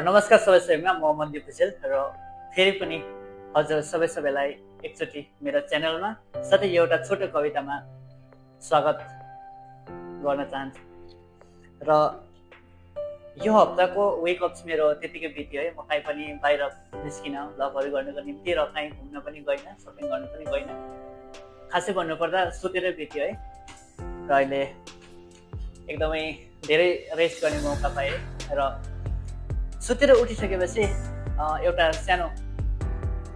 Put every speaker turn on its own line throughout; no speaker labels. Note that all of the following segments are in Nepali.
नमस्कार सबैमा म मन्दिर भुजेल र फेरि पनि हजुर सबैलाई एकचोटि मेरो च्यानलमा साथै एउटा छोटो कवितामा स्वागत गर्न चाहन्छु। र यो हप्ताको वेकअप्स मेरो त्यतिकै बित्यो है। म कहीँ पनि बाहिर निस्किन लभहरू गर्नको निम्ति र कहीँ घुम्न पनि गइनँ, सपिङ गर्न पनि गइनँ। खासै भन्नुपर्दा सुतेरै बित्यो है। र अहिले एकदमै धेरै रेस्ट गर्ने मौका पाएँ र सुतेर उठिसकेपछि एउटा सानो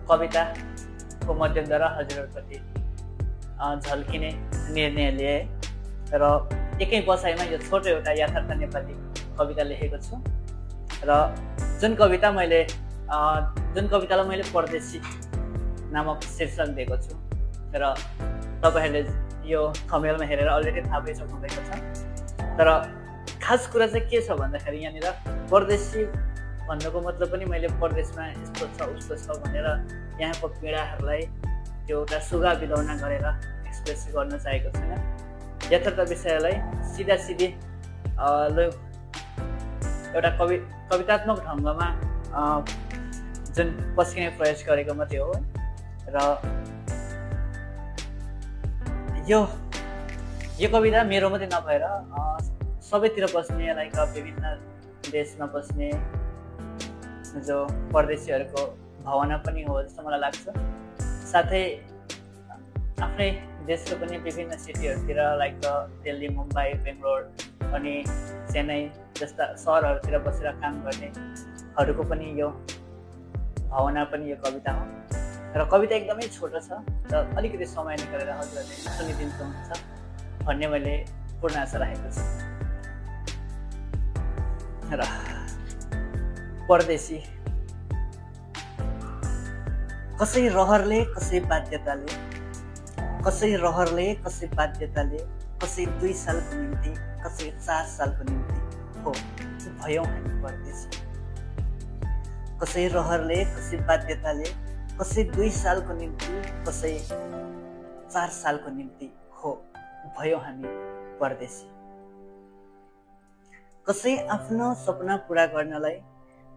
कविताको माध्यमद्वारा हजुरहरूप्रति झल्किने निर्णय लिएँ र एकै बसाइमा यो छोटो एउटा यथार्थ नेपाली कविता लेखेको छु। र जुन कवितालाई मैले परदेशी नामक शीर्षक दिएको छु र तपाईँहरूले यो थम्बनेलमा हेरेर अलरेडी थाहा पाइसक्नु भएको छ। तर खास कुरा चाहिँ के छ भन्दाखेरि यहाँनिर परदेशी भन्नुको मतलब पनि मैले परदेशमा यस्तो छ उस्तो छ भनेर यहाँको पीडाहरूलाई त्यो एउटा सुगा बिलौना गरेर एक्सप्रेस गर्न चाहेको छैन। यथार्थ विषयलाई सिधा सिधी एउटा कवितात्मक ढङ्गमा जुन पस्किने प्रयास गरेको मात्रै हो। र यो कविता मेरो मात्रै नभएर सबैतिर बस्ने लाइक विभिन्न देशमा बस्ने जो परदेशीहरूको भावना पनि हो जस्तो मलाई लाग्छ। साथै आफ्नै देशको पनि विभिन्न सिटीहरूतिर लाइक दिल्ली, मुम्बई, बेङ्गलोर अनि चेन्नई जस्ता सहरहरूतिर बसेर काम गर्नेहरूको पनि यो भावना पनि यो कविता हो। र कविता एकदमै छोटो छ र अलिकति समय निकालेर हजुरहरूले सुनिदिनुहुन्छ भन्ने मैले पूर्ण आशा राखेको छु। र परदेशी कसै रहरले कसै बाध्यताले, कसै रहरले कसै बाध्यताले, कसै 2 सालको निम्ति कसै 4 सालको निम्ति हो भयौँ हामी परदेशी। कसै रहरले कसै बाध्यताले, कसै 2 सालको निम्ति कसै 4 सालको निम्ति हो भयौँ हामी परदेशी। कसै आफ्नो सपना पुरा गर्नलाई,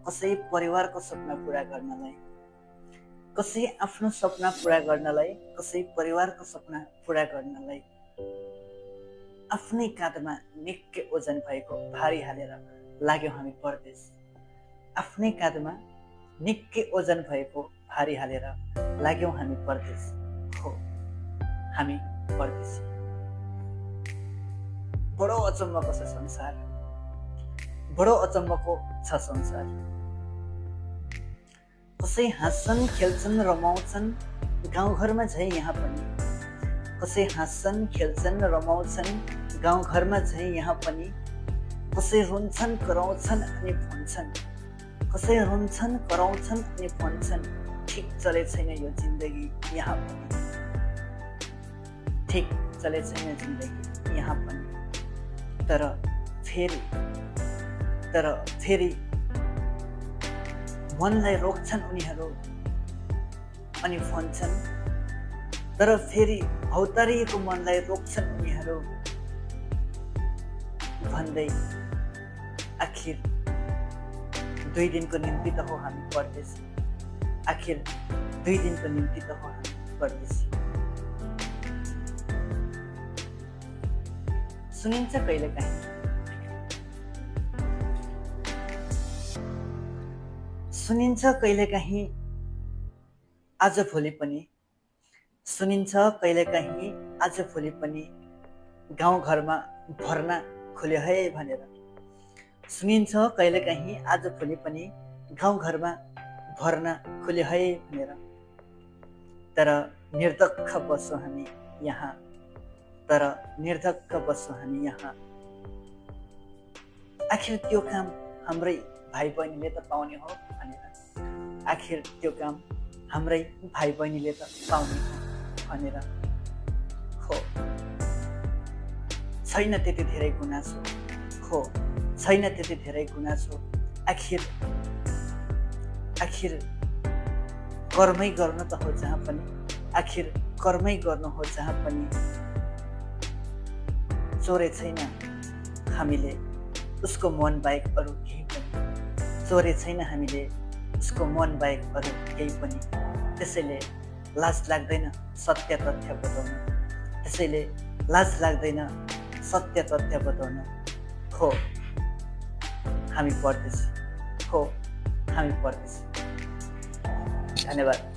कसै परिवारको सपना पुरा गर्नलाई, कसै आफ्नो सपना पुरा गर्नलाई, कसै परिवारको सपना पुरा गर्नलाई आफ्नै काँधमा निकै ओजन भएको भारी हालेर लाग्यौँ हामी परदेश। आफ्नै काँधमा निकै ओजन भएको भारी हालेर लाग्यौँ हामी परदेश हो हामी परदेशी। बडो अचम्मको छ संसार, बडो अचम्मको छ संसार। कसै हाँस्छन् खेल्छन् रमाउँछन् गाउँघरमा झै यहाँ पनि, कसै हाँस्छन् खेल्छन् रमाउँछन् गाउँघरमा झै यहाँ पनि, कसै रुन्छन् कराउँछन् अनि भन्छन्, कसै रुन्छन् कराउँछन् अनि भन्छन् ठिक चले छैन यो जिन्दगी यहाँ पनि, ठिक चले छैन जिन्दगी यहाँ पनि। तर फेरि मनलाई रोक्छन् उनीहरू अनि भन्छन्, तर फेरि हौतारिएको मनलाई रोक्छन् उनीहरू भन्दै आखिर 2 दिनको निम्ति त हो हामी परदेशी, आखिर 2 दिनको निम्ति त हो हामी परदेशी। सुनिन्छ कहिलेकाहीँ, सुनिन्छ कहिलेकाहीँ आज भोलि पनि, सुनिन्छ कहिलेकाहीँ आज भोलि पनि गाउँघरमा भर्ना खुल्यो है भनेर, सुनिन्छ कहिलेकाहीँ आज भोलि पनि गाउँघरमा भर्ना खुल्यो है भनेर। तर निर्धक्क बस्छौँ हामी यहाँ, तर निर्धक्क बस्छौँ हामी यहाँ। आखिर त्यो काम हाम्रै भाइ बहिनीले त पाउने हो भनेर, आखिर त्यो काम हाम्रै भाइ बहिनीले त पाउने हो भनेर हो। छैन त्यति धेरै गुनासो, हो छैन त्यति धेरै गुनासो। आखिर कर्मै गर्नु त हो जहाँ पनि, आखिर कर्मै गर्नु हो जहाँ पनि। चोरे छैन हामीले उसको मन बाहेक अरू केही पनि, चोरे छैन हामीले उसको मन बाहेक अरू केही पनि। त्यसैले लाज लाग्दैन सत्य तथ्य बताउन, त्यसैले लाज लाग्दैन सत्य तथ्य बताउन। हो हामी परदेशी, हो हामी परदेशी। धन्यवाद।